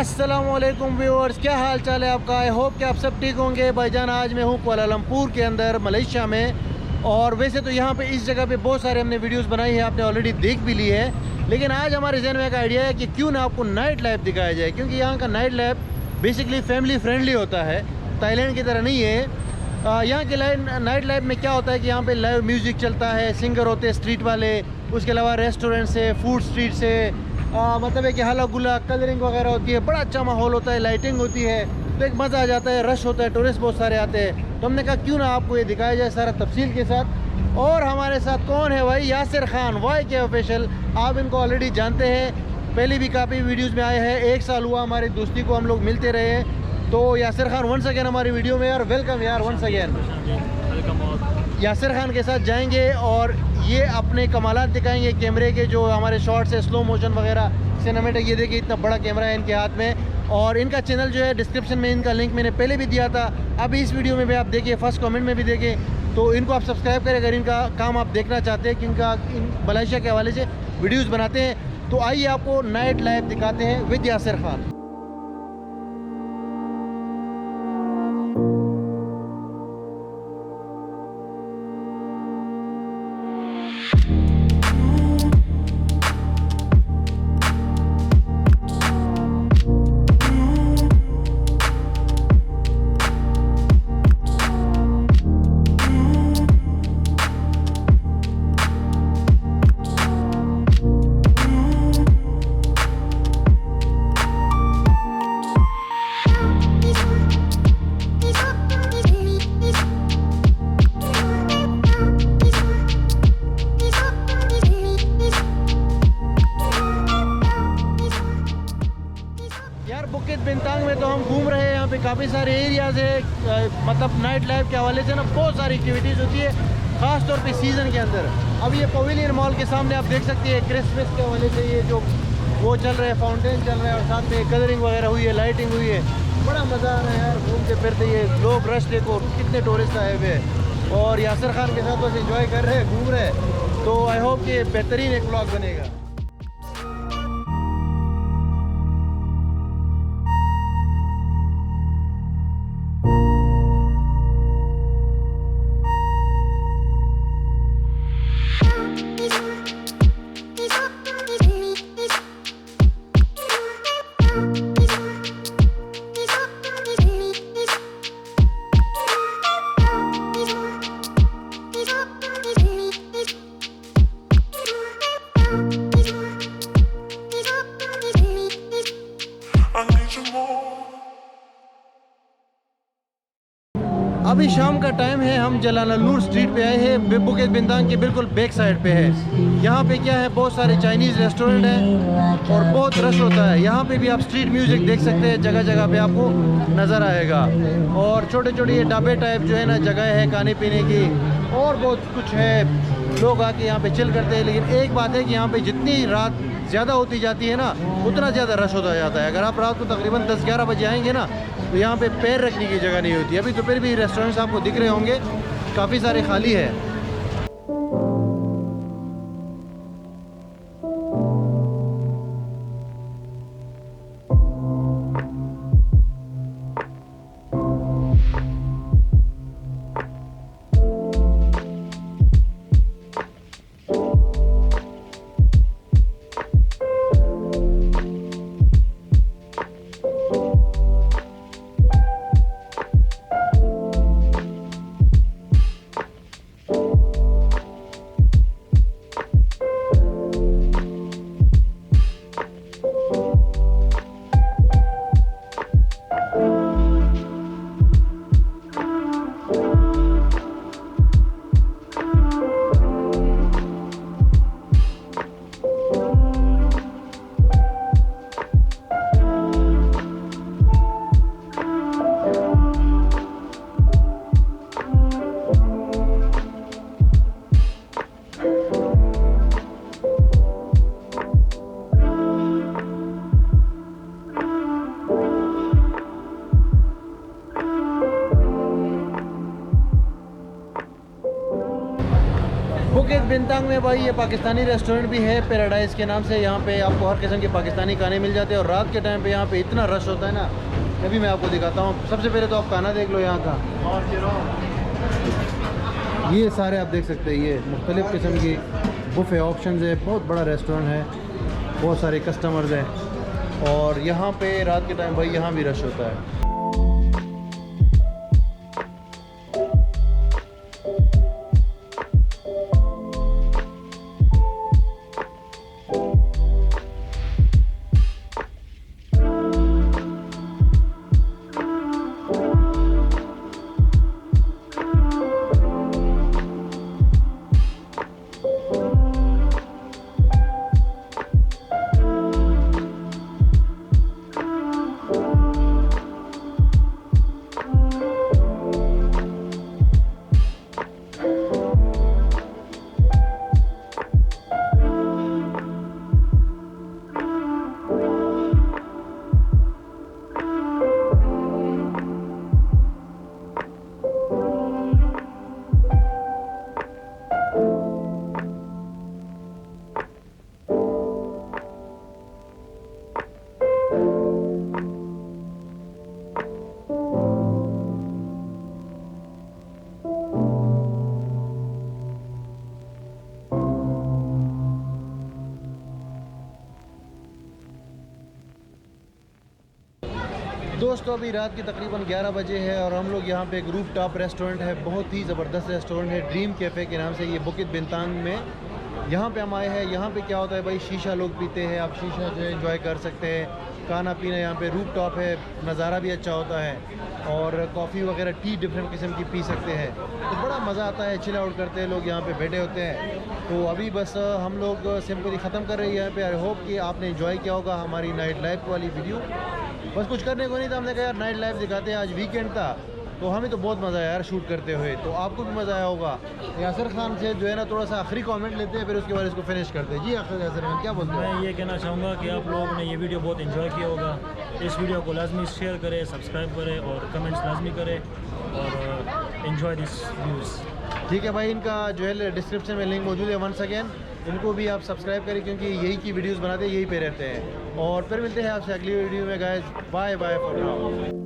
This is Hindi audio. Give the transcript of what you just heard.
अस्सलामुअलैकुम व्यूअर्स, क्या हाल चाल है आपका। आई होप कि आप सब ठीक होंगे। भाईजान आज मैं हूँ कुआलालंपुर के अंदर मलेशिया में। और वैसे तो यहाँ पे इस जगह पे बहुत सारे हमने वीडियोस बनाई है, आपने ऑलरेडी देख भी ली है। लेकिन आज हमारे जहन में एक आइडिया है कि क्यों ना आपको नाइट लाइफ दिखाया जाए, क्योंकि यहाँ का night life basically family friendly होता है, थाईलैंड की तरह नहीं है। यहाँ के नाइट लाइफ में क्या होता है कि यहाँ पे लाइव म्यूज़िक चलता है, सिंगर होते हैं स्ट्रीट वाले, उसके अलावा रेस्टोरेंट से, फूड स्ट्रीट से, मतलब है कि हला गुला कलरिंग वगैरह होती है, बड़ा अच्छा माहौल होता है, लाइटिंग होती है, तो एक मज़ा आ जाता है, रश होता है, टूरिस्ट बहुत सारे आते हैं। तो हमने कहा क्यों ना आपको ये दिखाया जाए सारा तफसील के साथ। और हमारे साथ कौन है भाई, यासिर खान YK ऑफिशियल। आप इनको ऑलरेडी जानते हैं, पहले भी काफ़ी वीडियोज़ में आए हैं, 1 साल हुआ हमारी दोस्ती को, हम लोग मिलते रहे हैं। तो यासिर खान वंस अगेन हमारी वीडियो में, यार वेलकम यार वंस अगेन। यासिर खान के साथ जाएंगे और ये अपने कमालात दिखाएंगे कैमरे के, जो हमारे शॉट्स है, स्लो मोशन वगैरह, सिनेमैटिक। ये देखिए इतना बड़ा कैमरा है इनके हाथ में। और इनका चैनल जो है डिस्क्रिप्शन में इनका लिंक मैंने पहले भी दिया था, अभी इस वीडियो में भी आप देखिए, फर्स्ट कमेंट में भी देखें। तो इनको आप सब्सक्राइब करें अगर इनका काम आप देखना चाहते हैं कि इनका मलेशिया के हवाले से वीडियोज़ बनाते हैं। तो आइए आपको नाइट लाइफ दिखाते हैं विद यासिर खान। बुकित बिंतांग में तो हम घूम रहे हैं, यहाँ पे काफ़ी सारे एरियाज़ है, मतलब नाइट लाइफ के हवाले से ना बहुत सारी एक्टिविटीज़ होती है, ख़ास तौर पे सीज़न के अंदर। अब ये पवेलियन मॉल के सामने आप देख सकते हैं, क्रिसमस के हवाले से ये जो वो चल रहा है, फाउंटेन चल रहा है, और साथ में कलरिंग वगैरह हुई है, लाइटिंग हुई है, बड़ा मज़ा आ रहा है यार घूमते फिरते। ये लोग रश देखो, कितने टूरिस्ट आए हुए हैं, और यासिर खान के साथ बस इंजॉय कर रहे हैं, घूम रहे हैं। तो आई होप कि बेहतरीन एक व्लॉग बनेगा। अभी शाम का टाइम है, हम जलालुर स्ट्रीट पे आए हैं, बुकित बिंतांग के बिल्कुल बैक साइड पे है। यहाँ पे क्या है, बहुत सारे चाइनीज़ रेस्टोरेंट हैं और बहुत रश होता है। यहाँ पे भी आप स्ट्रीट म्यूज़िक देख सकते हैं, जगह जगह पे आपको नज़र आएगा। और छोटे छोटे ये ढाबे टाइप जो है ना, जगह है खाने पीने की, और बहुत कुछ है, लोग आके यहाँ पे चिल करते हैं। लेकिन एक बात है कि यहाँ पे जितनी रात ज़्यादा होती जाती है ना, उतना ज़्यादा रश होता जाता है। अगर आप रात को तकरीबन 10-11 बजे आएंगे ना, तो यहाँ पे पैर रखने की जगह नहीं होती। अभी दोपहर भी रेस्टोरेंट्स आपको दिख रहे होंगे, काफ़ी सारे खाली है। बुकित बिंतांग में भाई ये पाकिस्तानी रेस्टोरेंट भी है, पैराडाइज के नाम से। यहाँ पे आपको हर किस्म के पाकिस्तानी खाने मिल जाते हैं और रात के टाइम पे यहाँ पे इतना रश होता है ना, अभी मैं आपको दिखाता हूँ। सबसे पहले तो आप खाना देख लो यहाँ का। ये सारे आप देख सकते हैं, ये मुख्तलिफ़ किस्म की बुफे ऑप्शंस है। बहुत बड़ा रेस्टोरेंट है, बहुत सारे कस्टमर्स हैं और यहाँ पे रात के टाइम भाई यहाँ भी रश होता है। दोस्तों अभी रात के तकरीबन 11 बजे है और हम लोग यहाँ पे एक रूफ टॉप रेस्टोरेंट है, बहुत ही ज़बरदस्त रेस्टोरेंट है, ड्रीम कैफ़े के नाम से, ये बुकित बिंतांग में। यहाँ पे हम आए हैं। यहाँ पे क्या होता है भाई, शीशा लोग पीते हैं, आप शीशा जो है एंजॉय कर सकते हैं, खाना पीना यहाँ पे रूफ टॉप है, नज़ारा भी अच्छा होता है और कॉफ़ी वगैरह टी डिफरेंट किस्म की पी सकते हैं। तो बड़ा मज़ा आता है, चिल आउट करते हैं लोग, यहाँ पे बैठे होते हैं। तो अभी बस हम लोग सिंपली ख़त्म कर रहे हैं यहाँ पे। आई होप कि आपने एंजॉय किया होगा हमारी नाइट लाइफ वाली वीडियो। बस कुछ करने को नहीं था, हमने कहा यार नाइट लाइफ दिखाते हैं, आज वीकेंड था तो हमें तो बहुत मज़ा आया यार शूट करते हुए, तो आपको भी मज़ा आया होगा। यासर खान से जो है ना थोड़ा सा आखिरी कमेंट लेते हैं, फिर उसके बाद इसको फिनिश करते हैं। जी आखिर यासर खान क्या बोलते हैं? मैं ये कहना चाहूँगा कि आप लोगों ने ये वीडियो बहुत एंजॉय किया होगा। इस वीडियो को लाजमी शेयर करें, सब्सक्राइब करें और कमेंट्स लाजमी करें और एंजॉय दिस व्यूज़। ठीक है भाई, इनका जो है डिस्क्रिप्शन में लिंक मौजूद है। वंस अगेन इनको भी आप सब्सक्राइब करें क्योंकि यही की वीडियोस बनाते हैं, यही पे रहते हैं। और फिर मिलते हैं आपसे अगली वीडियो में guys. Bye bye for now.